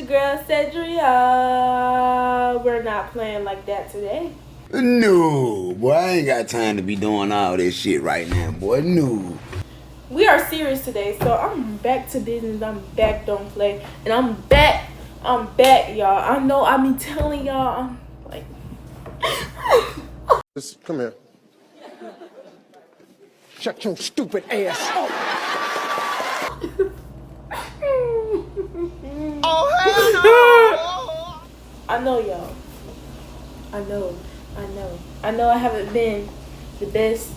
girl Cedria. We're not playing like that today. No, boy, I ain't got time to be doing all this shit right now, boy. No. We are serious today, so I'm back to business. I'm back, don't play. And I'm back, y'all. I know I've been telling y'all, I'm like... Just come here. Shut your stupid ass up. Oh, hell no! I know, y'all. I know I haven't been the best,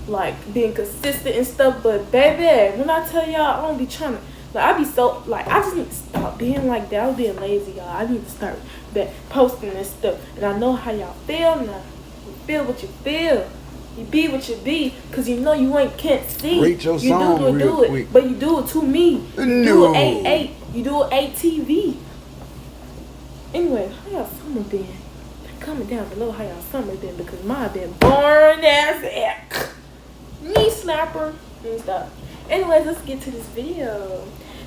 like, being consistent and stuff, but baby, when I tell y'all, I don't be trying to, like, I be so, like, I just need to stop being like that. I was being lazy, y'all. I need to start back posting this stuff, and I know how y'all feel now. You feel what you feel. You be what you be, cause you know you can't see. Rate your song you real do quick. it, but you do it to me. You do it 8-8. You do it ATV. Anyway, how y'all summer been? Comment down below how y'all summer been, because mine been boring as heck. Knee slapper and stuff. Anyways, let's get to this video.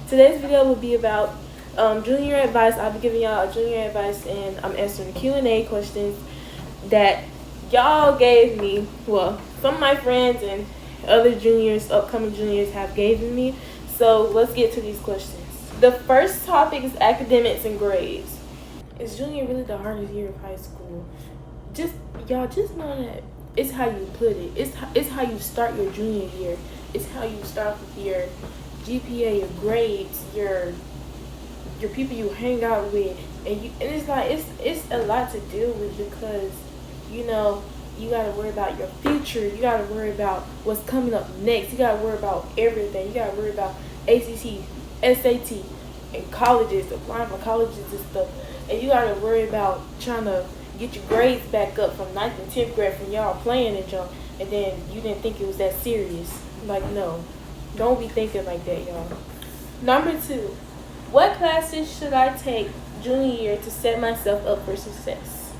Today's video will be about junior advice. I'll be giving y'all a junior advice, and I'm answering Q&A questions that y'all gave me. Well, some of my friends and other juniors, upcoming juniors, have given me. So let's get to these questions. The first topic is academics and grades. Is junior really the hardest year of high school? Just know that it's how you put it. It's how you start your junior year. It's how you start with your GPA, your grades, your people you hang out with, and it's like it's a lot to deal with, because you know you gotta worry about your future. You gotta worry about what's coming up next. You gotta worry about everything. You gotta worry about ACT, SAT, and colleges, applying for colleges and stuff. And you gotta worry about trying to get your grades back up from 9th and 10th grade from y'all playing and junk, and then you didn't think it was that serious. Like, no. Don't be thinking like that, y'all. Number 2. What classes should I take junior year to set myself up for success?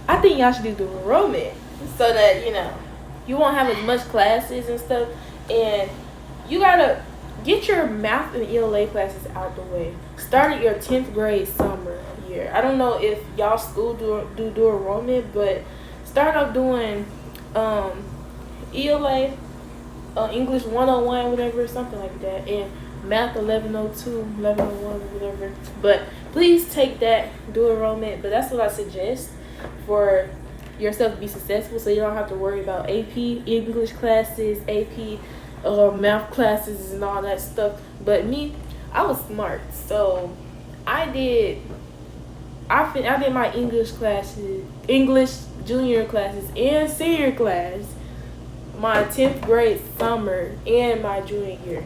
I think y'all should do dual enrollment, so that, you won't have as much classes and stuff, and you gotta get your math and ELA classes out the way. Start at your 10th grade summer year. I don't know if y'all school do dual enrollment, but start off doing ELA, English 101, whatever, something like that, and math 1102, 1101, whatever. But please take that dual enrollment. But that's what I suggest for yourself to be successful, so you don't have to worry about AP English classes, AP math classes, and all that stuff. But me, I was smart, so I did my English classes, English junior classes and senior class, my 10th grade summer and my junior year.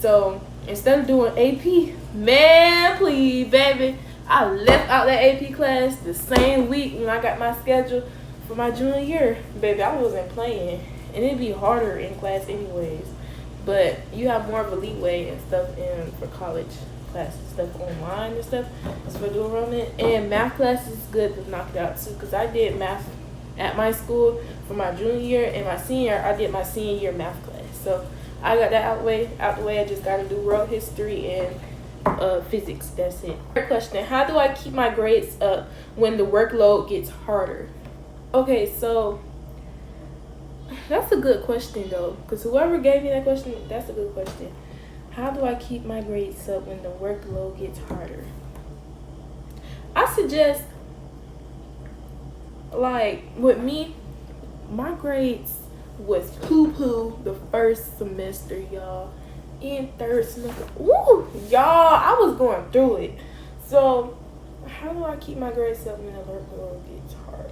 So instead of doing AP, man, please, baby, I left out that AP class the same week when I got my schedule for my junior year. Baby, I wasn't playing. And it'd be harder in class anyways. But you have more of a leeway and stuff for college classes, stuff online and stuff. It's for dual enrollment. And math class is good to knock it out too, because I did math at my school for my junior year, and my senior, I did my senior year math class. So I got that out the way. I just got to do world history and physics. That's it. Third question: how do I keep my grades up when the workload gets harder? Okay, so that's a good question though, because whoever gave me that question, that's a good question. How do I keep my grades up when the workload gets harder? I suggest, like, with me, my grades was poo-poo the first semester, y'all. In third semester, ooh, y'all, I was going through it. So how do I keep my grades up when the workload gets harder?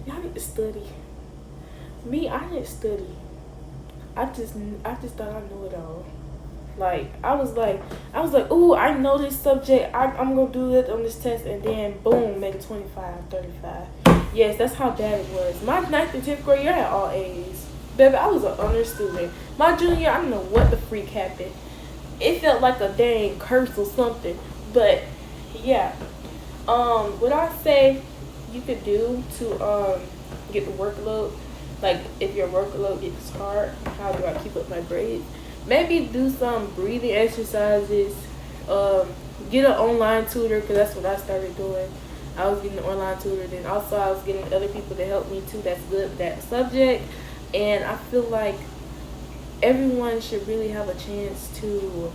Y'all need to study. Me, I didn't study. I just thought I knew it all. Like, I was like, ooh, I know this subject. I'm gonna do it on this test, and then boom, make a 25, 35. Yes, that's how bad it was. My 9th and 10th grade year, I had all A's. Baby, I was an honor student. My junior year, I don't know what the freak happened. It felt like a dang curse or something. But yeah, what I say you could do to get the workload, like if your workload gets hard, how do I keep up my grades? Maybe do some breathing exercises, Get an online tutor, because that's what I started doing. I was getting an online tutor, then also I was getting other people to help me too that's good at that subject. And I feel like everyone should really have a chance to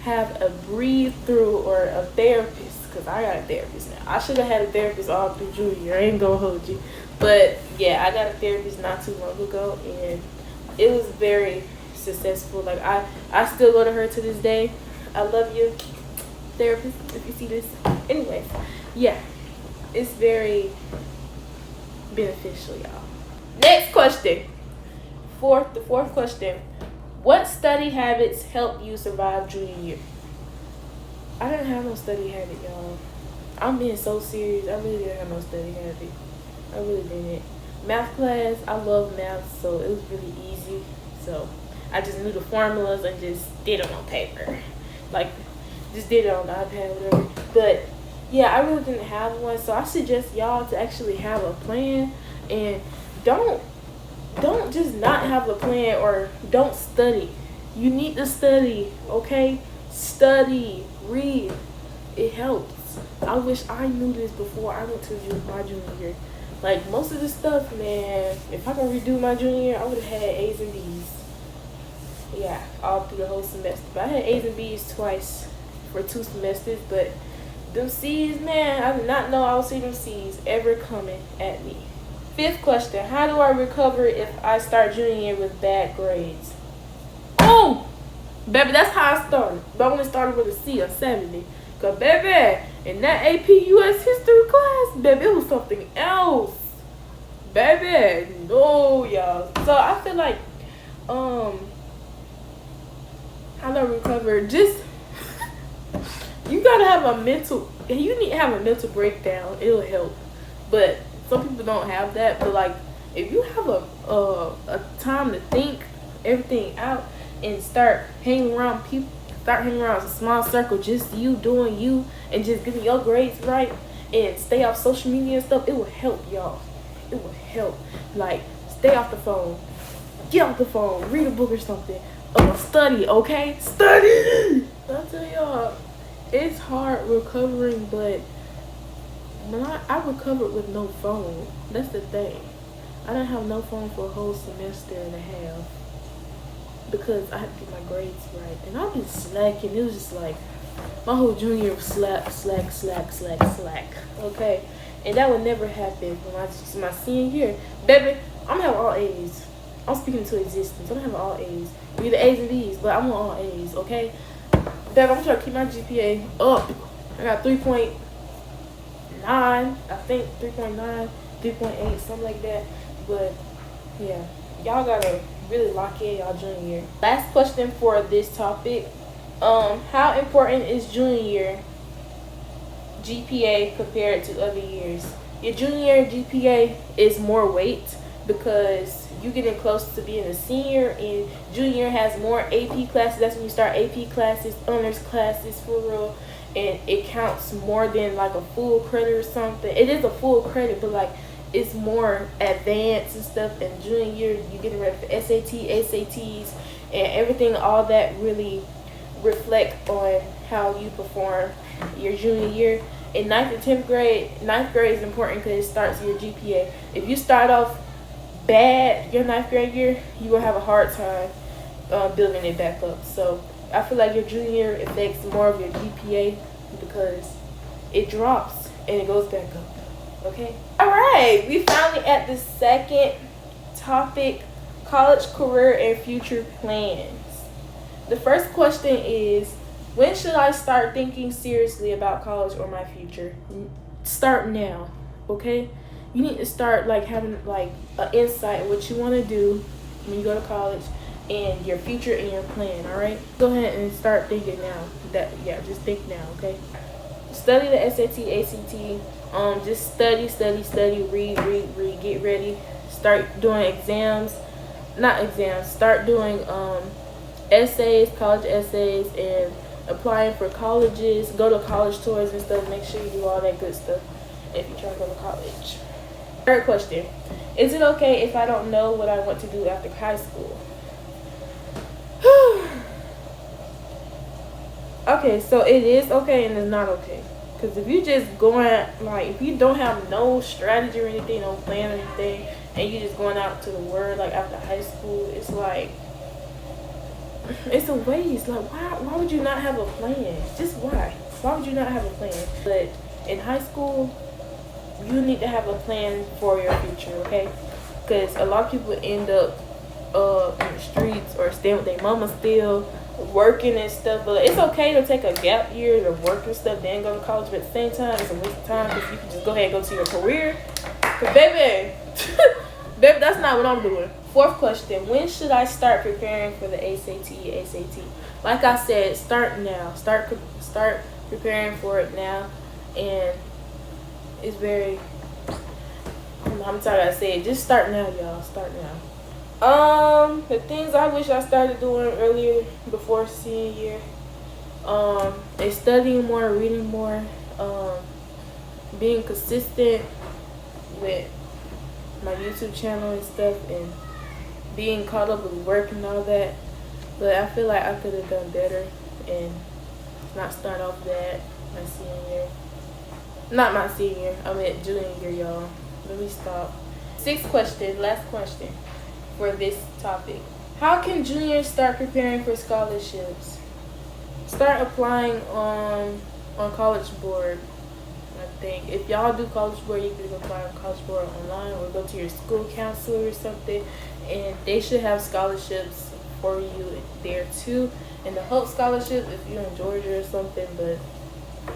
have a breathe through or a therapist, because I got a therapist now. I should have had a therapist all through junior year. I ain't gonna hold you. But yeah, I got a therapist not too long ago, and it was very successful. Like I still go to her to this day. I love you, therapist, if you see this. Anyways, yeah, it's very beneficial, y'all. Next question. The fourth question. What study habits helped you survive junior year? I didn't have no study habit, y'all. I'm being so serious. I really didn't have no study habit. I really didn't. Math class, I love math, so it was really easy. So I just knew the formulas and just did them on paper. Like, just did it on the iPad, whatever. But yeah, I really didn't have one. So I suggest y'all to actually have a plan, and don't just not have a plan, or don't study. You need to study, okay? Study, read. It helps. I wish I knew this before I went to my junior year. Like, most of the stuff, man, if I could redo my junior year, I would have had A's and B's. Yeah, all through the whole semester. But I had A's and B's twice for 2 semesters, but them C's, man, I did not know I would see them C's ever coming at me. 5th question. How do I recover if I start junior year with bad grades? Oh! Baby, that's how I started. But I only started with a C, a 70. Because, baby, in that AP US history class, baby, it was something else. Baby, no, y'all. So, I feel like, how do I recover? Just, you gotta have you need to have a mental breakdown. It'll help. But some people don't have that. But like, if you have a time to think everything out and start hanging around a small circle, just you doing you and just getting your grades right, and stay off social media and stuff, it will help, y'all. It will help. Like, stay off the phone. Get off the phone. Read a book or something. Study, okay? Study! I tell y'all, it's hard recovering, but I recovered with no phone. That's the thing. I didn't have no phone for a whole semester and a half because I had to get my grades right. And I've been slacking. It was just like my whole junior year was slack. Okay? And that would never happen when my senior year. Baby, I'm gonna have all A's. I'm speaking to existence. I'm gonna have all A's. Either A's and B's, but I want all A's, okay? Baby, I'm trying to keep my GPA up. I got 3.9, I think 3.9, 3.8, something like that. But yeah, y'all gotta really lock in y'all junior year. Last question for this topic. How important is junior year GPA compared to other years? Your junior year GPA is more weight because you getting close to being a senior, and junior year has more AP classes. That's when you start AP classes, honors classes for real, and it counts more than like a full credit or something. It is a full credit, but like it's more advanced and stuff. And junior year, you getting ready for SAT, SATs, and everything. All that really reflect on how you perform your junior year. In 9th and 10th grade, 9th grade is important because it starts your GPA. If you start off bad your 9th grade year, you will have a hard time building it back up. So I feel like your junior year affects more of your GPA because it drops and it goes back up. Okay? Alright, we finally at the second topic, college, career, and future plans. The first question is, when should I start thinking seriously about college or my future? Start now, okay? You need to start like having like an insight what you want to do when you go to college and your future and your plan, all right? Go ahead and start thinking now. Just think now, okay? Study the SAT, ACT. Just study, read, get ready. Start doing start doing essays, college essays, and applying for colleges. Go to college tours and stuff. Make sure you do all that good stuff if you try to go to college. Third question. Is it okay if I don't know what I want to do after high school? Okay, so it is okay and it's not okay. Because if you just going, like, if you don't have no strategy or anything, no plan or anything, and you just going out to the world, like, after high school, it's like, it's a waste. Like, why would you not have a plan? Just why? Why would you not have a plan? But in high school, you need to have a plan for your future, okay? Because a lot of people end up in the streets or staying with their mama still, working and stuff. But it's okay to take a gap year to work and stuff, then go to college. But at the same time, it's a waste of time because you can just go ahead and go to your career. Because, baby, baby, that's not what I'm doing. Fourth question: when should I start preparing for the ACT? Like I said, start now. Start preparing for it now, and it's very. I'm sorry I said. Just start now, y'all. Start now. The things I wish I started doing earlier before senior year, is studying more, reading more, being consistent with my YouTube channel and stuff, and being caught up with work and all that. But I feel like I could have done better and not start off that my senior year. Not my senior year, I meant junior year, y'all. Let me stop. Sixth question, last question for this topic. How can juniors start preparing for scholarships? Start applying on College Board. I think if y'all do College Board, you can apply on College Board online or go to your school counselor or something, and they should have scholarships for you there too. And the Hope Scholarship if you're in Georgia or something, but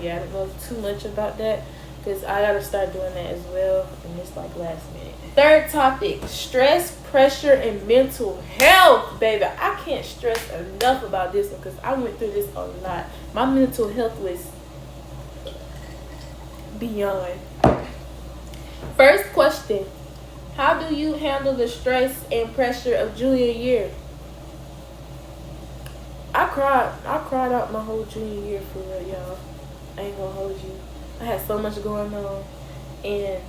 yeah, I don't know too much about that because I gotta start doing that as well, and it's like last minute. Third topic: stress, pressure, and mental health. Baby, I can't stress enough about this one because I went through this a lot. My mental health was beyond. First question: how do you handle the stress and pressure of junior year? I cried out my whole junior year for real, y'all. I ain't gonna hold you. I had so much going on, and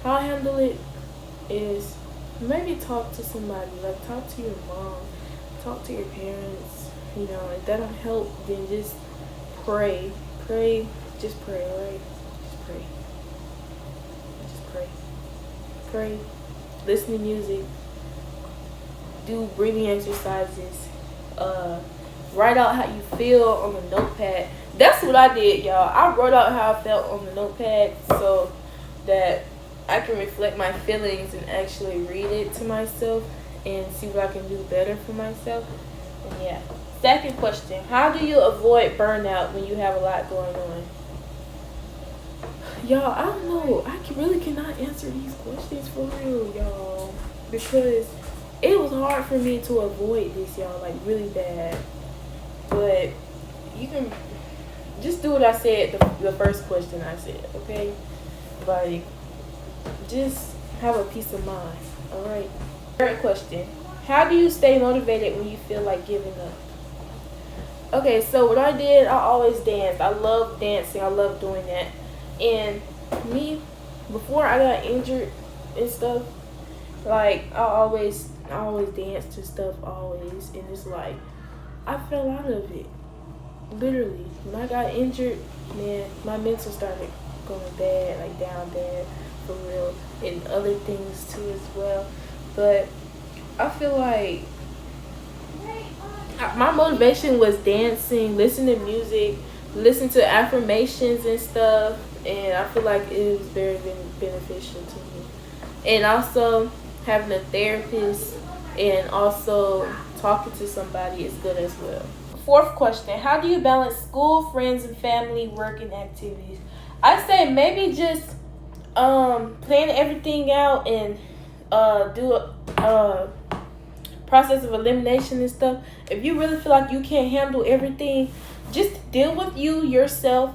how I handle it is maybe talk to somebody, like talk to your mom, talk to your parents. You know, if that don't help, then just pray, just pray, alright? Just pray, listen to music, do breathing exercises, write out how you feel on the notepad. That's what I did, y'all. I wrote out how I felt on the notepad so that I can reflect my feelings and actually read it to myself and see what I can do better for myself. And yeah. Second question: how do you avoid burnout when you have a lot going on? Y'all, I don't know. Really cannot answer these questions for real, y'all, because it was hard for me to avoid this, y'all, like really bad. But you can just do what I said, the first question I said, okay? Like, just have a peace of mind, all right? Third question: how do you stay motivated when you feel like giving up? Okay, so what I did, I always danced. I love dancing. I love doing that. And me, before I got injured and stuff, like, I always danced and stuff, always. And it's like, I fell out of it. Literally. When I got injured, man, my mental started going bad, like down bad, for real. And other things too as well. But I feel like my motivation was dancing, listening to music, listen to affirmations and stuff, and I feel like it was very beneficial to me. And also having a therapist and also talking to somebody is good as well. Fourth question: how do you balance school, friends, and family, work, and activities? I say maybe just plan everything out and do a process of elimination and stuff. If you really feel like you can't handle everything, just deal with yourself.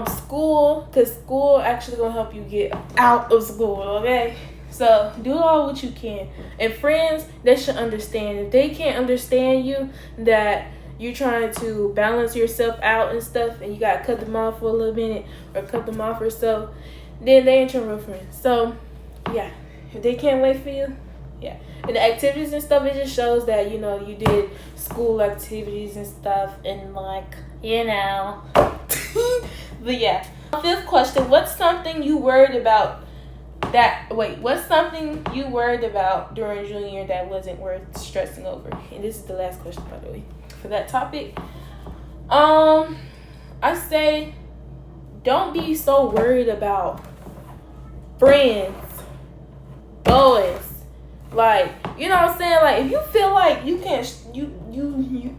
School, because school actually gonna help you get out of school, okay? So do all what you can. And friends, they should understand. If they can't understand you, that you're trying to balance yourself out and stuff, and you gotta cut them off for a little minute or cut them off or so, then they ain't your real friends. So yeah, if they can't wait for you, Yeah. And the activities and stuff, it just shows that, you know, you did school activities and stuff and like, you know. But yeah. Fifth question, what's something you worried about what's something you worried about during junior year that wasn't worth stressing over? And this is the last question, by the way, for that topic. I say don't be so worried about friends, boys. Like, you know what I'm saying? Like, if you feel like you can't,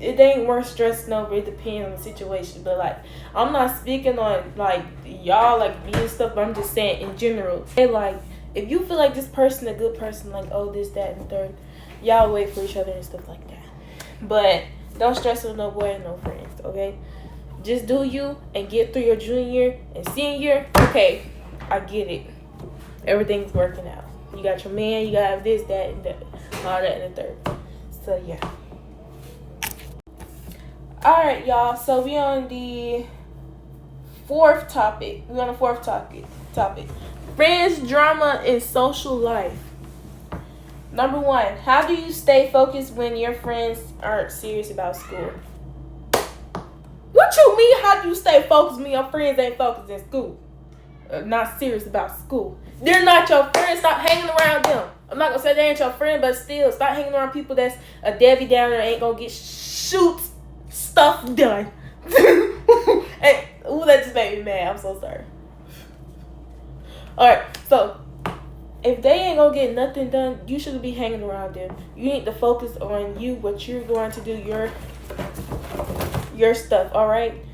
it ain't worth stressing over. It depends on the situation. But like, I'm not speaking on like y'all like me and stuff. But I'm just saying in general. Like, if you feel like this person a good person, like this, that, and third, y'all wait for each other and stuff like that. But don't stress with no boy and no friends. Okay, just do you and get through your junior year and senior year. Okay, I get it. Everything's working out. You got your man, you got this, that, and that, all that, and the third. So, yeah. Alright, y'all. So, we on the fourth topic. Friends, drama, and social life. Number 1, how do you stay focused when your friends aren't serious about school? What you mean, how do you stay focused when your friends ain't focused in school? Not serious about school. They're not your friends. Stop hanging around them. I'm not gonna say they ain't your friend, but still, stop hanging around people that's a Debbie Downer and ain't gonna get stuff done. Hey, that just made me mad. I'm so sorry. Alright, so if they ain't gonna get nothing done, you shouldn't be hanging around them. You need to focus on you, what you're going to do, your stuff, alright?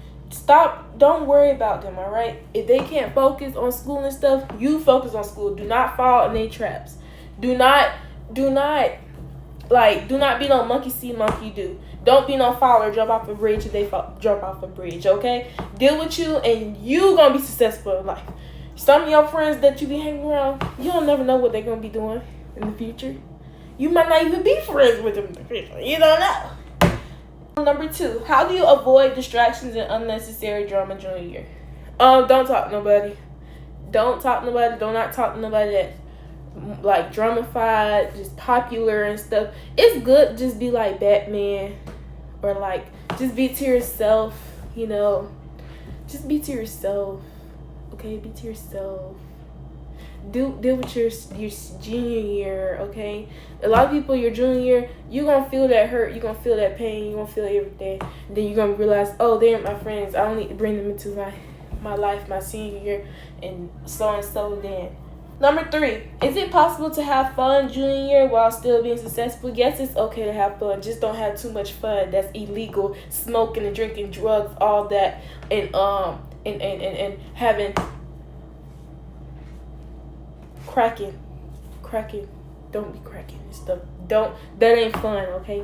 Don't worry about them, all right? If they can't focus on school and stuff, you focus on school. Do not fall in their traps. Do not be no monkey see, monkey do. Don't be no follower, jump off a bridge if they jump off a bridge, okay? Deal with you and you gonna be successful in life. Some of your friends that you be hanging around, you don't never know what they're gonna be doing in the future. You might not even be friends with them in the future. You don't know. Number 2, how do you avoid distractions and unnecessary drama junior year? Don't talk to nobody. Don't talk to nobody. Do not talk to nobody that's like dramified, just popular and stuff. It's good just be like Batman or like just be to yourself, you know. Just be to yourself. Okay, be to yourself. Deal with your junior year, okay? A lot of people, your junior year, you're going to feel that hurt. You're going to feel that pain. You're going to feel everything. And then you're going to realize, oh, they're my friends. I don't need to bring them into my life, my senior year, and so then. Number 3, is it possible to have fun junior year while still being successful? Yes, it's okay to have fun. Just don't have too much fun. That's illegal. Smoking and drinking drugs, all that, and having cracking. Don't be cracking and stuff. That ain't fun, okay?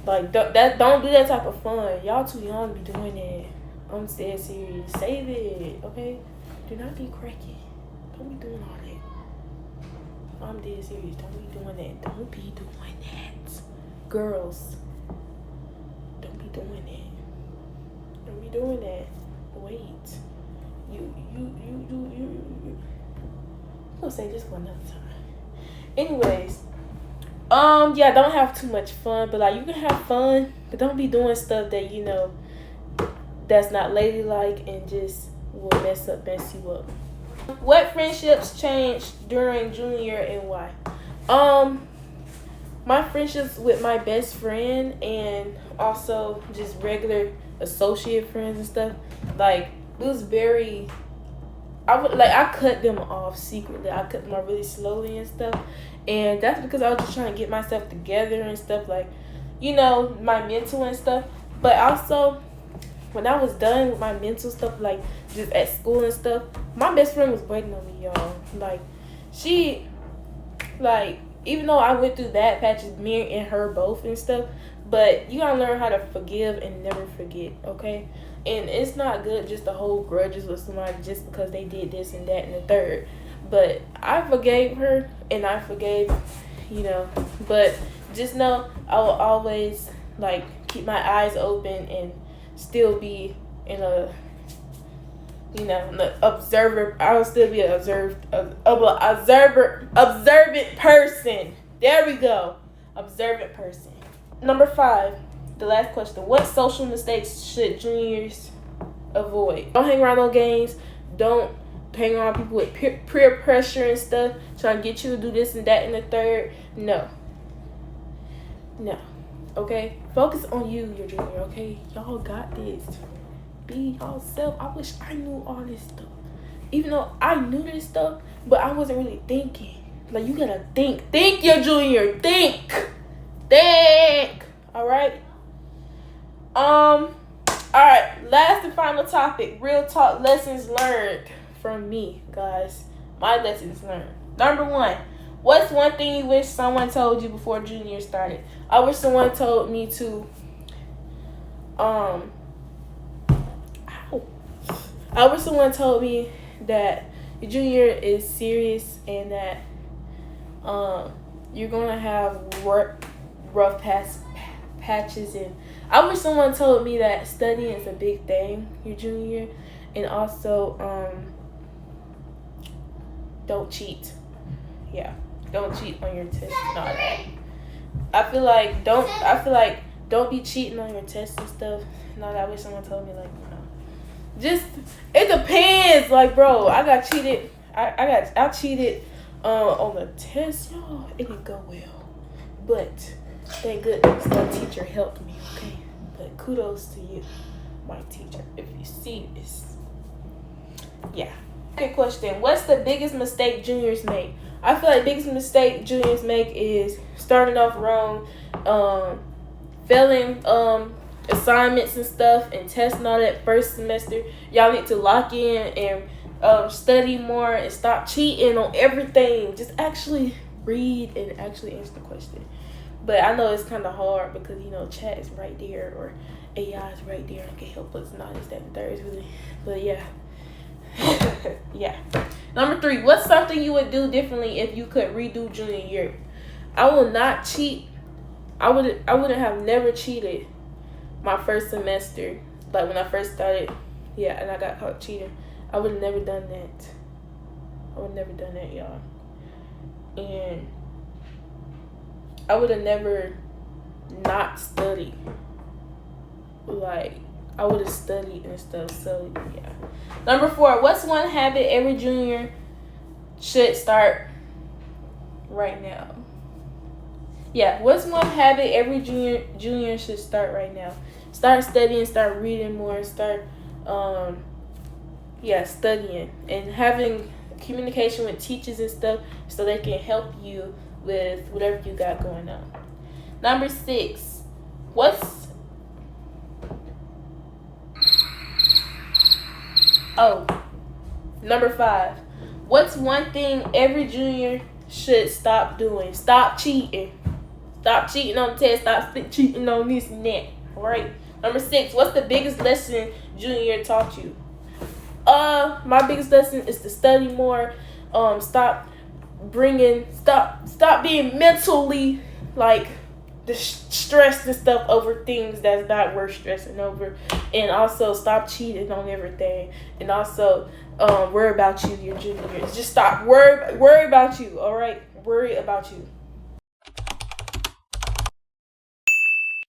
Like don't do that type of fun. Y'all too young to be doing that. I'm dead serious. Save it, okay? Do not be cracking. Don't be doing all that. I'm dead serious. Don't be doing that. Don't be doing that. Girls, don't be doing that. Don't be doing that. Wait. You. I'm gonna say this one another time. Anyways, yeah, don't have too much fun, but like you can have fun, but don't be doing stuff that you know that's not ladylike and just will mess you up. What friendships changed during junior year and why? My friendships with my best friend and also just regular associate friends and stuff, like it was very. I cut them off secretly. I cut them off really slowly and stuff. And that's because I was just trying to get myself together and stuff, like, you know, my mental and stuff. But also, when I was done with my mental stuff, like, just at school and stuff, my best friend was waiting on me, y'all. Like, she, like, even though I went through that patches, me and her both and stuff, but you gotta learn how to forgive and never forget, okay? And it's not good just to hold grudges with somebody just because they did this and that and the third. But I forgave her and I forgave, you know. But just know I will always, like, keep my eyes open and still be in a, you know, an observer. I will still be an observant person. There we go. Observant person. Number 5, the last question. What social mistakes should juniors avoid? Don't hang around no games. Don't hang around people with peer pressure and stuff, trying to get you to do this and that and the third. No. Okay? Focus on you, your junior, okay? Y'all got this. Be yourself. I wish I knew all this stuff. Even though I knew this stuff, but I wasn't really thinking. Like, you gotta think. Think, your junior. Think. Alright? Alright, last and final topic. Real talk lessons learned from me, guys. My lessons learned. Number 1. What's one thing you wish someone told you before junior year started? I wish someone told me to I wish someone told me that your junior year is serious and that you're gonna have rough patches, and I wish someone told me that studying is a big thing your junior year, and also don't cheat. Yeah, don't cheat on your test and all that. I feel like don't be cheating on your tests and stuff. No, I wish someone told me, like, no. Just, it depends. Like, bro, I got cheated. I cheated on the test, y'all. It didn't go well, but thank goodness that teacher helped me. Okay, but kudos to you, my teacher, if you see this. Yeah. Second question. What's the biggest mistake juniors make? I feel like the biggest mistake juniors make is starting off wrong, failing assignments and stuff, and tests and all that first semester. Y'all need to lock in and study more and stop cheating on everything. Just actually read and actually answer the question. But I know it's kind of hard because, you know, chat is right there, or AI is right there and can help us. Not as that and third, really. But yeah. Yeah. Number 3, what's something you would do differently if you could redo junior year? I will not cheat. I wouldn't have never cheated my first semester, like when I first started. Yeah, and I got caught cheating. I would have never done that. I would have never done that, y'all. And I would have never not studied. Like, I would have studied and stuff. So yeah. Number 4, what's one habit every junior should start right now? Yeah, what's one habit every junior should start right now? Start studying, start reading more, start studying and having communication with teachers and stuff so they can help you with whatever you got going on. Number 6, number 5. What's one thing every junior should stop doing? Stop cheating. Stop cheating on the test. Stop cheating on this and that. Alright. Number 6. What's the biggest lesson junior year taught you? My biggest lesson is to study more. Stop being mentally, like, stressed and stuff over things that's not worth stressing over, and also stop cheating on everything, and also worry about you your junior year. Just stop worry about you. All right, worry about you.